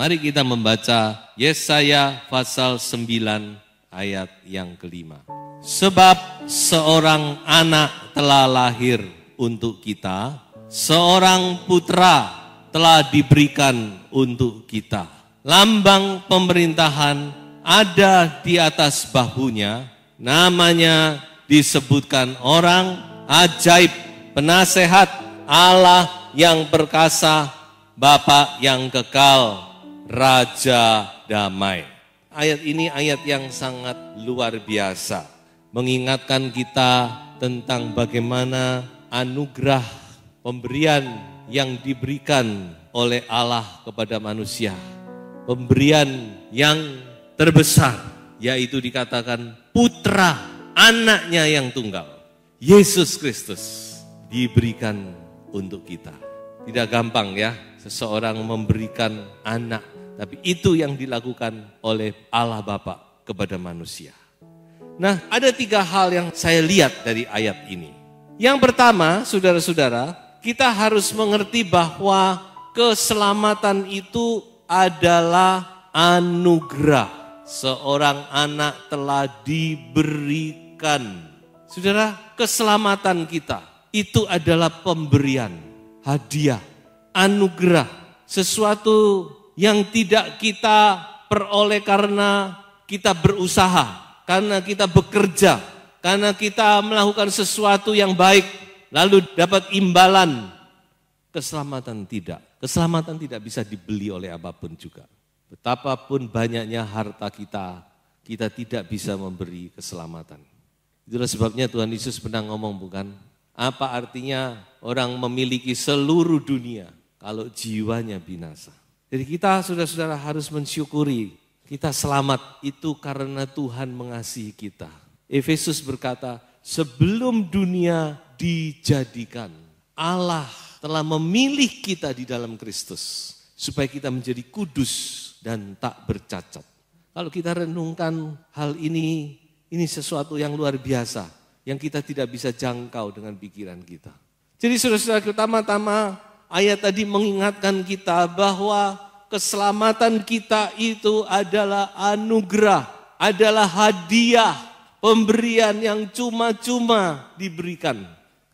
Mari kita membaca Yesaya pasal 9 ayat yang kelima. Sebab seorang anak telah lahir untuk kita, seorang putra telah diberikan untuk kita. Lambang pemerintahan ada di atas bahunya, namanya disebutkan Orang Ajaib, Penasehat, Allah yang perkasa, Bapa yang kekal, Raja damai. Ayat ini ayat yang sangat luar biasa, mengingatkan kita tentang bagaimana anugerah pemberian yang diberikan oleh Allah kepada manusia. Pemberian yang terbesar, yaitu dikatakan putra, anaknya yang tunggal, Yesus Kristus, diberikan untuk kita. Tidak gampang ya, seseorang memberikan anak. Tapi itu yang dilakukan oleh Allah Bapa kepada manusia. Nah, ada 3 hal yang saya lihat dari ayat ini. Yang pertama, saudara-saudara, kita harus mengerti bahwa keselamatan itu adalah anugerah. Seorang anak telah diberikan. Saudara, keselamatan kita itu adalah pemberian, hadiah, anugerah, sesuatu yang tidak kita peroleh karena kita berusaha, karena kita bekerja, karena kita melakukan sesuatu yang baik, lalu dapat imbalan. Keselamatan tidak. Keselamatan tidak bisa dibeli oleh apapun juga. Betapapun banyaknya harta kita, kita tidak bisa memberi keselamatan. Itulah sebabnya Tuhan Yesus pernah ngomong, bukan? Apa artinya orang memiliki seluruh dunia kalau jiwanya binasa? Jadi kita saudara-saudara harus mensyukuri kita selamat itu karena Tuhan mengasihi kita. Efesus berkata, sebelum dunia dijadikan, Allah telah memilih kita di dalam Kristus supaya kita menjadi kudus dan tak bercacat. Kalau kita renungkan hal ini sesuatu yang luar biasa yang kita tidak bisa jangkau dengan pikiran kita. Jadi saudara-saudara, pertama-tama ayat tadi mengingatkan kita bahwa keselamatan kita itu adalah anugerah, adalah hadiah, pemberian yang cuma-cuma diberikan.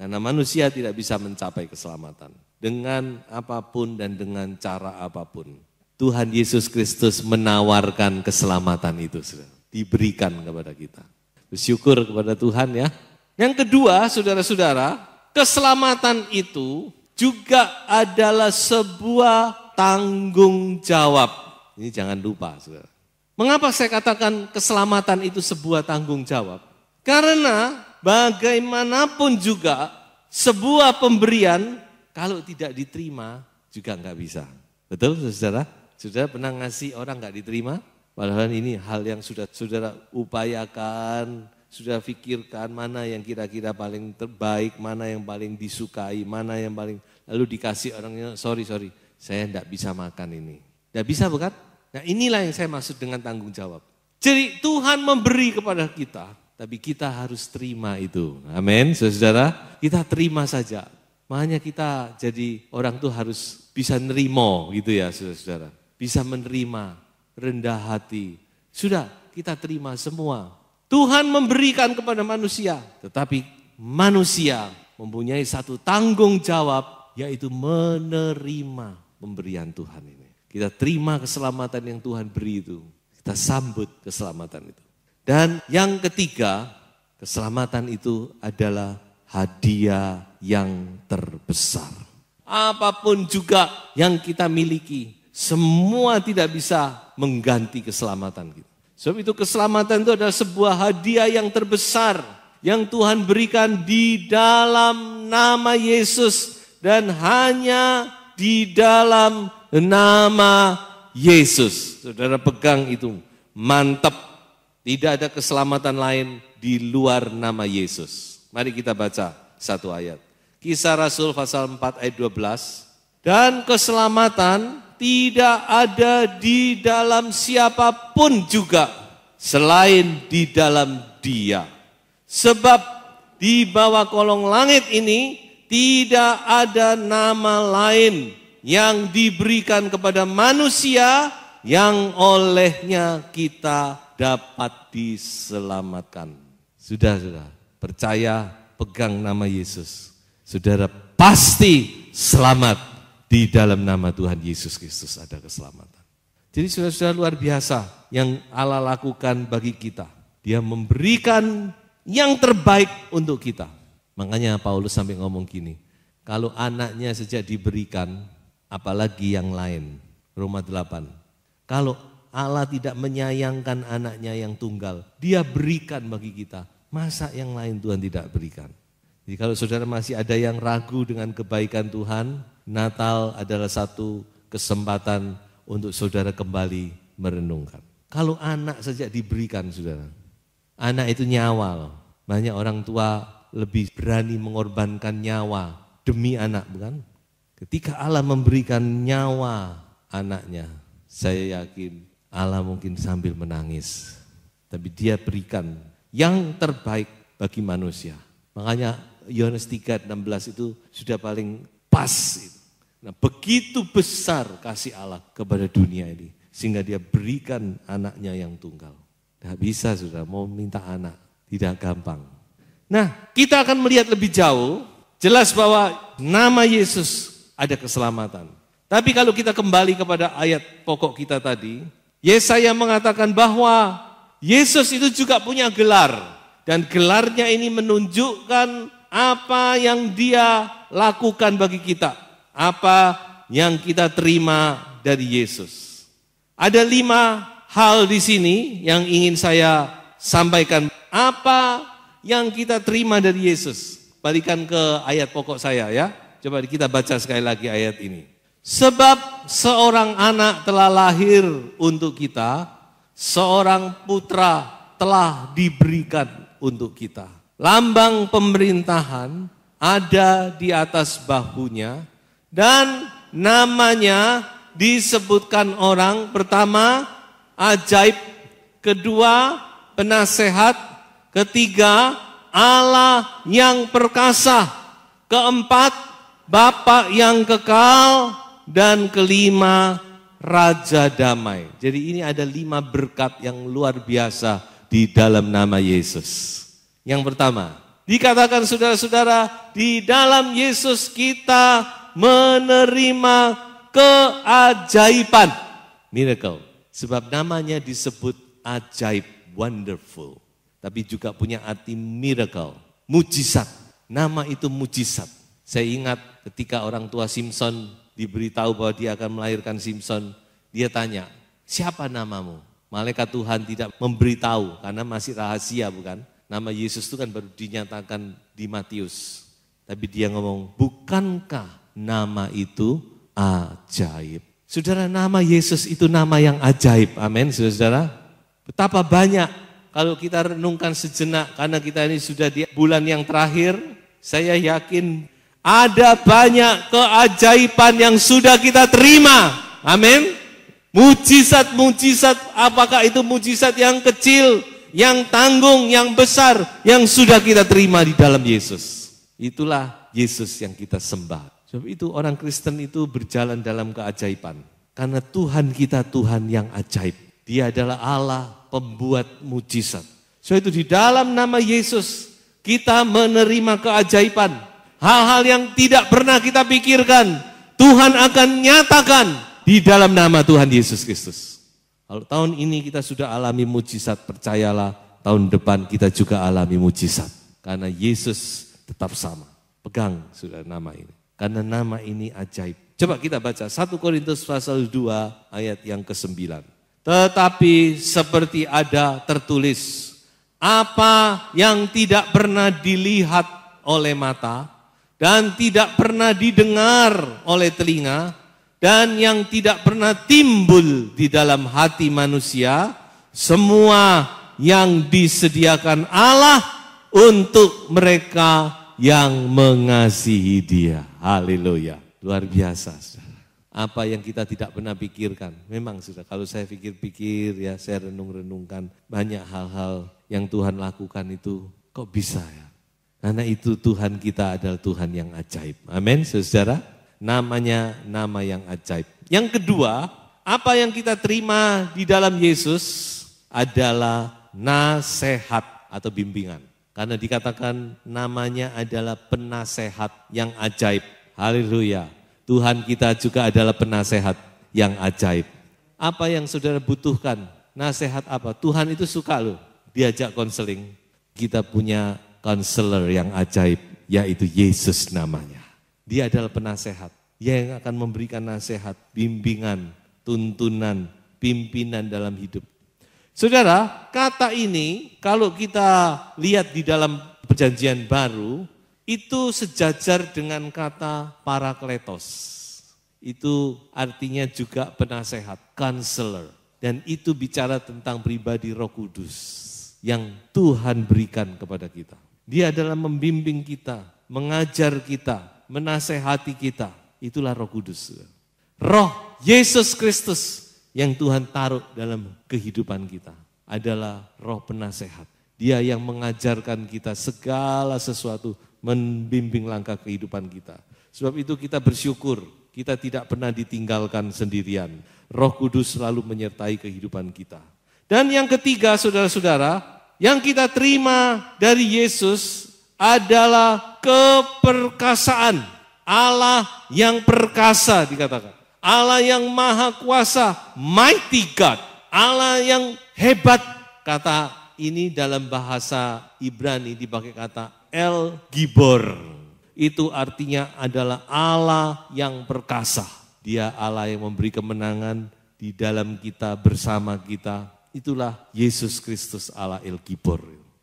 Karena manusia tidak bisa mencapai keselamatan dengan apapun dan dengan cara apapun. Tuhan Yesus Kristus menawarkan keselamatan itu, diberikan kepada kita. Bersyukur kepada Tuhan ya. Yang kedua, saudara-saudara, keselamatan itu juga adalah sebuah tanggung jawab. Ini jangan lupa, saudara. Mengapa saya katakan keselamatan itu sebuah tanggung jawab? Karena bagaimanapun juga sebuah pemberian kalau tidak diterima juga nggak bisa. Betul, saudara? Saudara pernah ngasih orang nggak diterima? Padahal ini hal yang sudah saudara upayakan, sudah pikirkan mana yang kira-kira paling terbaik, mana yang paling disukai, mana yang paling, lalu dikasih orangnya, sorry, saya tidak bisa makan ini. Tidak bisa bukan? Nah inilah yang saya maksud dengan tanggung jawab. Jadi Tuhan memberi kepada kita, tapi kita harus terima itu. Amin, saudara. Kita terima saja. Makanya kita jadi orang tuh harus bisa nerimo gitu ya saudara. Bisa menerima, rendah hati. Sudah kita terima semua. Tuhan memberikan kepada manusia, tetapi manusia mempunyai satu tanggung jawab, yaitu menerima pemberian Tuhan ini. Kita terima keselamatan yang Tuhan beri itu. Kita sambut keselamatan itu. Dan yang ketiga, keselamatan itu adalah hadiah yang terbesar. Apapun juga yang kita miliki, semua tidak bisa mengganti keselamatan kita. Sebab itu keselamatan itu adalah sebuah hadiah yang terbesar yang Tuhan berikan di dalam nama Yesus dan hanya di dalam nama Yesus. Saudara pegang itu, mantap. Tidak ada keselamatan lain di luar nama Yesus. Mari kita baca satu ayat. Kisah Rasul pasal 4 ayat 12. Dan keselamatan tidak ada di dalam siapapun juga selain di dalam Dia. Sebab di bawah kolong langit ini tidak ada nama lain yang diberikan kepada manusia yang olehnya kita dapat diselamatkan. Sudah, percaya, pegang nama Yesus. Saudara pasti selamat di dalam nama Tuhan Yesus Kristus ada keselamatan. Jadi saudara-saudara luar biasa yang Allah lakukan bagi kita. Dia memberikan yang terbaik untuk kita. Makanya Paulus sampai ngomong gini, kalau anaknya sejak diberikan, apalagi yang lain. Roma 8. Kalau Allah tidak menyayangkan anaknya yang tunggal, Dia berikan bagi kita. Masa yang lain Tuhan tidak berikan? Jadi kalau saudara masih ada yang ragu dengan kebaikan Tuhan, Natal adalah satu kesempatan untuk saudara kembali merenungkan. Kalau anak sejak diberikan, saudara, anak itu nyawa. Banyak orang tua lebih berani mengorbankan nyawa demi anak, bukan? Ketika Allah memberikan nyawa anaknya, saya yakin Allah mungkin sambil menangis. Tapi Dia berikan yang terbaik bagi manusia. Makanya Yohanes 3:16 itu sudah paling pas. Nah, begitu besar kasih Allah kepada dunia ini, sehingga Dia berikan anaknya yang tunggal. Tidak bisa, sudah mau minta anak, tidak gampang. Nah, kita akan melihat lebih jauh, jelas bahwa nama Yesus ada keselamatan. Tapi kalau kita kembali kepada ayat pokok kita tadi, Yesaya mengatakan bahwa Yesus itu juga punya gelar. Dan gelarnya ini menunjukkan apa yang Dia lakukan bagi kita. Apa yang kita terima dari Yesus. Ada 5 hal di sini yang ingin saya sampaikan. Apa yang kita terima dari Yesus. Balikan ke ayat pokok saya ya. Coba kita baca sekali lagi ayat ini. Sebab seorang anak telah lahir untuk kita, seorang putra telah diberikan untuk kita. Lambang pemerintahan ada di atas bahunya dan namanya disebutkan orang pertama ajaib, kedua penasehat, ketiga Allah yang perkasa, keempat Bapa yang kekal, dan kelima Raja Damai. Jadi ini ada 5 berkat yang luar biasa di dalam nama Yesus. Yang pertama, dikatakan saudara-saudara, di dalam Yesus kita menerima keajaiban, miracle. Sebab namanya disebut ajaib, wonderful. Tapi juga punya arti miracle, mujizat. Nama itu mujizat. Saya ingat ketika orang tua Simpson diberitahu bahwa dia akan melahirkan Simpson, dia tanya, siapa namamu? Malaikat Tuhan tidak memberitahu karena masih rahasia, bukan? Nama Yesus itu kan baru dinyatakan di Matius. Tapi dia ngomong, bukankah nama itu ajaib? Saudara, nama Yesus itu nama yang ajaib, amin saudara. Betapa banyak kalau kita renungkan sejenak, karena kita ini sudah di bulan yang terakhir, saya yakin ada banyak keajaiban yang sudah kita terima. Amin. Mujizat-mujizat, apakah itu mujizat yang kecil, yang tanggung, yang besar, yang sudah kita terima di dalam Yesus. Itulah Yesus yang kita sembah. Sebab itu orang Kristen itu berjalan dalam keajaiban. Karena Tuhan kita Tuhan yang ajaib. Dia adalah Allah pembuat mujizat. So itu di dalam nama Yesus kita menerima keajaiban. Hal-hal yang tidak pernah kita pikirkan, Tuhan akan nyatakan di dalam nama Tuhan Yesus Kristus. Kalau tahun ini kita sudah alami mujizat, percayalah tahun depan kita juga alami mujizat. Karena Yesus tetap sama. Pegang sudah nama ini. Karena nama ini ajaib. Coba kita baca 1 Korintus pasal 2 ayat yang ke-9. Tetapi seperti ada tertulis, apa yang tidak pernah dilihat oleh mata, dan tidak pernah didengar oleh telinga, dan yang tidak pernah timbul di dalam hati manusia, semua yang disediakan Allah untuk mereka yang mengasihi Dia. Haleluya. Luar biasa, saudara. Apa yang kita tidak pernah pikirkan. Memang sudah, kalau saya pikir-pikir ya, saya renung-renungkan banyak hal-hal yang Tuhan lakukan itu kok bisa ya. Karena itu Tuhan kita adalah Tuhan yang ajaib. Amin, saudara. Namanya nama yang ajaib. Yang kedua, apa yang kita terima di dalam Yesus adalah nasihat atau bimbingan. Karena dikatakan namanya adalah penasehat yang ajaib. Haleluya. Tuhan kita juga adalah penasehat yang ajaib. Apa yang saudara butuhkan? Nasihat apa? Tuhan itu suka loh diajak konseling. Kita punya konselor yang ajaib, yaitu Yesus namanya. Dia adalah penasehat. Dia yang akan memberikan nasihat, bimbingan, tuntunan, pimpinan dalam hidup. Saudara, kata ini kalau kita lihat di dalam Perjanjian Baru, itu sejajar dengan kata parakletos. Itu artinya juga penasehat, counselor. Dan itu bicara tentang pribadi Roh Kudus yang Tuhan berikan kepada kita. Dia adalah membimbing kita, mengajar kita, menasehati kita. Itulah Roh Kudus. Roh Yesus Kristus yang Tuhan taruh dalam kehidupan kita adalah roh penasehat. Dia yang mengajarkan kita segala sesuatu, membimbing langkah kehidupan kita. Sebab itu kita bersyukur, kita tidak pernah ditinggalkan sendirian. Roh Kudus selalu menyertai kehidupan kita. Dan yang ketiga, saudara-saudara, yang kita terima dari Yesus adalah keperkasaan. Allah yang perkasa dikatakan. Allah yang maha kuasa, mighty God. Allah yang hebat. Kata ini dalam bahasa Ibrani dipakai kata El Gibor. Itu artinya adalah Allah yang perkasa. Dia Allah yang memberi kemenangan di dalam kita, bersama kita. Itulah Yesus Kristus Allah El Gibor.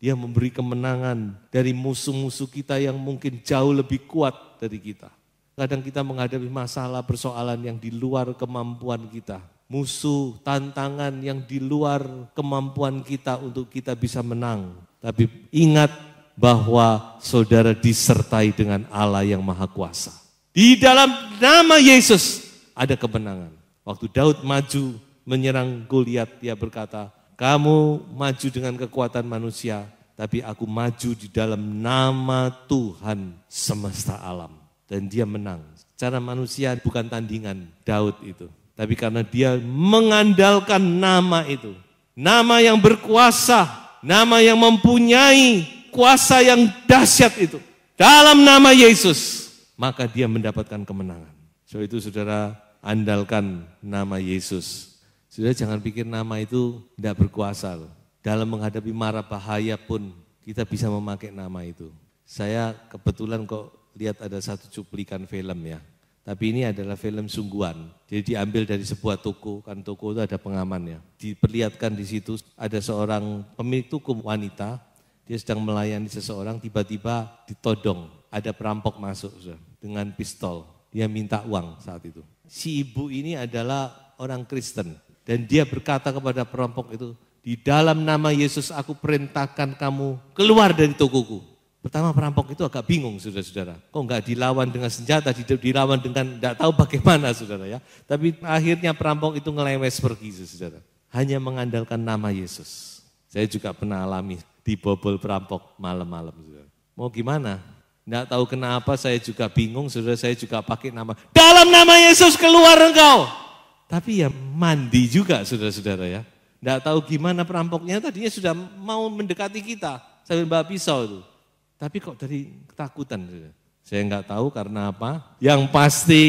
Dia memberi kemenangan dari musuh-musuh kita yang mungkin jauh lebih kuat dari kita. Kadang kita menghadapi masalah, persoalan yang di luar kemampuan kita. Musuh, tantangan yang di luar kemampuan kita untuk kita bisa menang. Tapi ingat bahwa saudara disertai dengan Allah yang maha kuasa. Di dalam nama Yesus ada kemenangan. Waktu Daud maju menyerang Goliat, dia berkata, kamu maju dengan kekuatan manusia, tapi aku maju di dalam nama Tuhan semesta alam. Dan dia menang. Cara manusia bukan tandingan Daud itu. Tapi karena dia mengandalkan nama itu. Nama yang berkuasa, nama yang mempunyai kuasa yang dahsyat itu. Dalam nama Yesus, maka dia mendapatkan kemenangan. So itu saudara, andalkan nama Yesus. Saudara jangan pikir nama itu tidak berkuasa loh. Dalam menghadapi mara bahaya pun kita bisa memakai nama itu. Saya kebetulan kok lihat ada satu cuplikan film ya. Tapi ini adalah film sungguhan. Jadi diambil dari sebuah toko, kan toko itu ada pengamannya. Diperlihatkan di situ ada seorang pemilik toko wanita, dia sedang melayani seseorang, tiba-tiba ditodong. Ada perampok masuk dengan pistol. Dia minta uang saat itu. Si ibu ini adalah orang Kristen. Dan dia berkata kepada perampok itu, di dalam nama Yesus aku perintahkan kamu keluar dari tokoku. Pertama perampok itu agak bingung saudara-saudara. Kok enggak dilawan dengan senjata, dilawan dengan enggak tahu bagaimana saudara ya. Tapi akhirnya perampok itu ngelewes pergi saudara. Hanya mengandalkan nama Yesus. Saya juga pernah alami dibobol perampok malam-malam saudara. Mau gimana? Enggak tahu kenapa saya juga bingung saudara, saya juga pakai nama. Dalam nama Yesus keluar engkau. Tapi ya mandi juga saudara-saudara ya. Enggak tahu gimana perampoknya tadinya sudah mau mendekati kita sambil bawa pisau itu. Tapi kok dari ketakutan? Saya enggak tahu karena apa. Yang pasti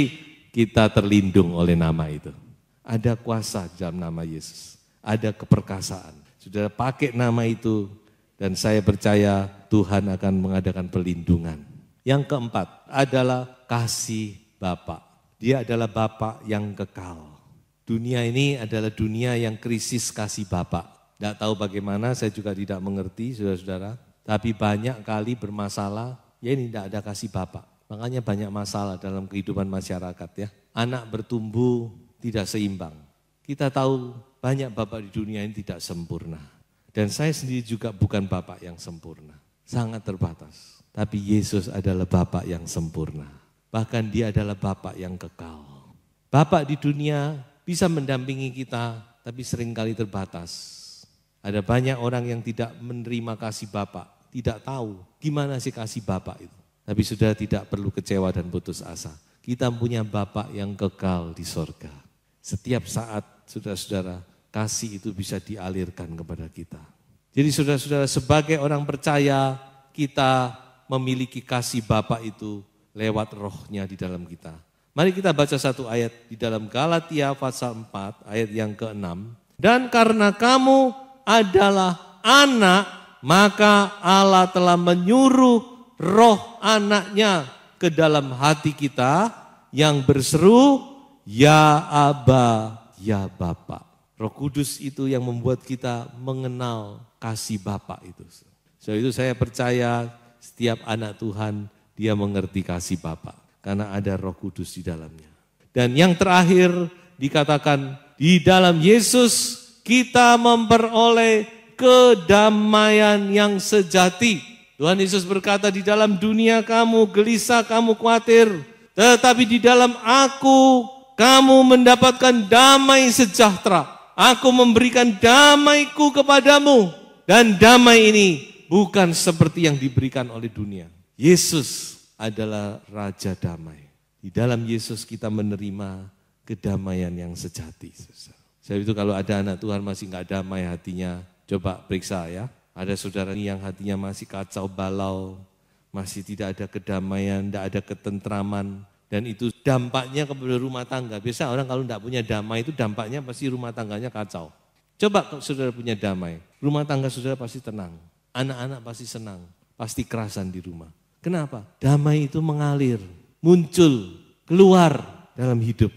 kita terlindung oleh nama itu. Ada kuasa dalam nama Yesus. Ada keperkasaan. Sudah pakai nama itu dan saya percaya Tuhan akan mengadakan perlindungan. Yang keempat adalah kasih Bapa. Dia adalah Bapa yang kekal. Dunia ini adalah dunia yang krisis kasih Bapa. Tidak tahu bagaimana, saya juga tidak mengerti saudara-saudara. Tapi banyak kali bermasalah, ya ini tidak ada kasih Bapa. Makanya banyak masalah dalam kehidupan masyarakat ya. anak bertumbuh tidak seimbang. Kita tahu banyak bapak di dunia ini tidak sempurna. Dan saya sendiri juga bukan bapak yang sempurna. Sangat terbatas. Tapi Yesus adalah bapak yang sempurna. Bahkan dia adalah bapak yang kekal. Bapak di dunia bisa mendampingi kita, tapi seringkali terbatas. Ada banyak orang yang tidak menerima kasih bapak, tidak tahu gimana sih kasih bapak itu. Tapi sudah tidak perlu kecewa dan putus asa. Kita punya bapak yang kekal di sorga. Setiap saat, saudara-saudara, kasih itu bisa dialirkan kepada kita. Jadi saudara-saudara, sebagai orang percaya, kita memiliki kasih Bapa itu lewat rohnya di dalam kita. Mari kita baca satu ayat di dalam Galatia pasal 4 ayat yang ke-6. Dan karena kamu adalah anak, maka Allah telah menyuruh roh anaknya ke dalam hati kita yang berseru, ya Aba, ya Bapa. Roh Kudus itu yang membuat kita mengenal kasih Bapa itu. So itu saya percaya setiap anak Tuhan dia mengerti kasih Bapa karena ada Roh Kudus di dalamnya. Dan yang terakhir dikatakan di dalam Yesus kita memperoleh kedamaian yang sejati. Tuhan Yesus berkata di dalam dunia kamu gelisah, kamu khawatir, tetapi di dalam aku kamu mendapatkan damai sejahtera. Aku memberikan damaiku kepadamu dan damai ini bukan seperti yang diberikan oleh dunia. Yesus adalah Raja Damai. Di dalam Yesus kita menerima kedamaian yang sejati. Sebab itu kalau ada anak Tuhan masih nggak damai hatinya, coba periksa ya. Ada saudara yang hatinya masih kacau balau, masih tidak ada kedamaian, tidak ada ketentraman. Dan itu dampaknya kepada rumah tangga. Biasa orang kalau tidak punya damai itu dampaknya pasti rumah tangganya kacau. Coba kalau saudara punya damai, rumah tangga saudara pasti tenang. Anak-anak pasti senang, pasti kerasan di rumah. Kenapa? Damai itu mengalir, muncul, keluar dalam hidup.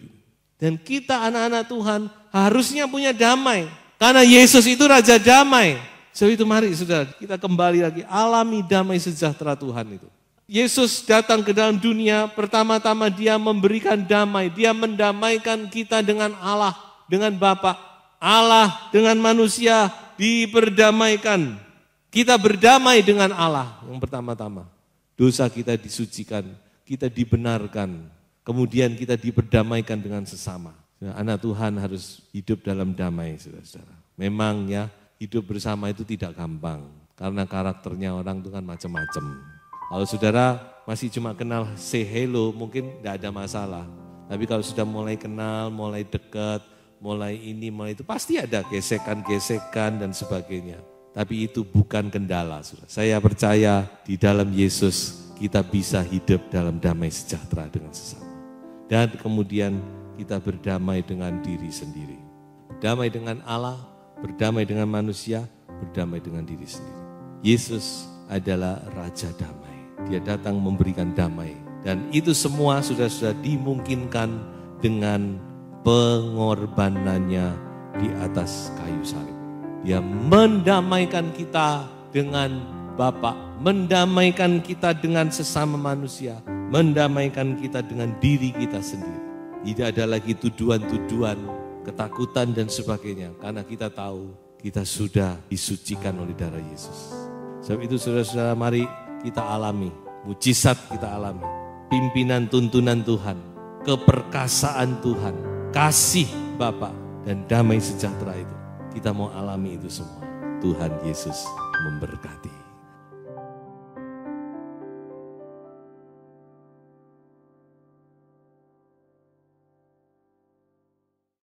Dan kita anak-anak Tuhan harusnya punya damai. Karena Yesus itu Raja Damai. Sebab itu mari saudara, kita kembali lagi alami damai sejahtera Tuhan itu. Yesus datang ke dalam dunia, pertama-tama dia memberikan damai. Dia mendamaikan kita dengan Allah, dengan Bapa. Allah dengan manusia diperdamaikan. Kita berdamai dengan Allah yang pertama-tama. Dosa kita disucikan, kita dibenarkan. Kemudian kita diperdamaikan dengan sesama. Anak Tuhan harus hidup dalam damai, saudara-saudara. Memang ya, hidup bersama itu tidak gampang. Karena karakternya orang itu kan macam-macam. Kalau saudara masih cuma kenal say hello, mungkin tidak ada masalah. Tapi kalau sudah mulai kenal, mulai dekat, mulai ini, mulai itu, pasti ada gesekan-gesekan dan sebagainya. Tapi itu bukan kendala. Saudara. Saya percaya di dalam Yesus kita bisa hidup dalam damai sejahtera dengan sesama. Dan kemudian kita berdamai dengan diri sendiri. Berdamai dengan Allah, berdamai dengan manusia, berdamai dengan diri sendiri. Yesus adalah Raja Damai. Dia datang memberikan damai. Dan itu semua sudah dimungkinkan dengan pengorbanannya di atas kayu salib. Dia mendamaikan kita dengan Bapa, mendamaikan kita dengan sesama manusia, mendamaikan kita dengan diri kita sendiri. Tidak ada lagi tuduhan-tuduhan, ketakutan dan sebagainya. Karena kita tahu kita sudah disucikan oleh darah Yesus. Sebab itu saudara-saudara mari kita alami, mujizat kita alami. Pimpinan tuntunan Tuhan, keperkasaan Tuhan, kasih Bapa dan damai sejahtera itu. Kita mau alami itu semua. Tuhan Yesus memberkati.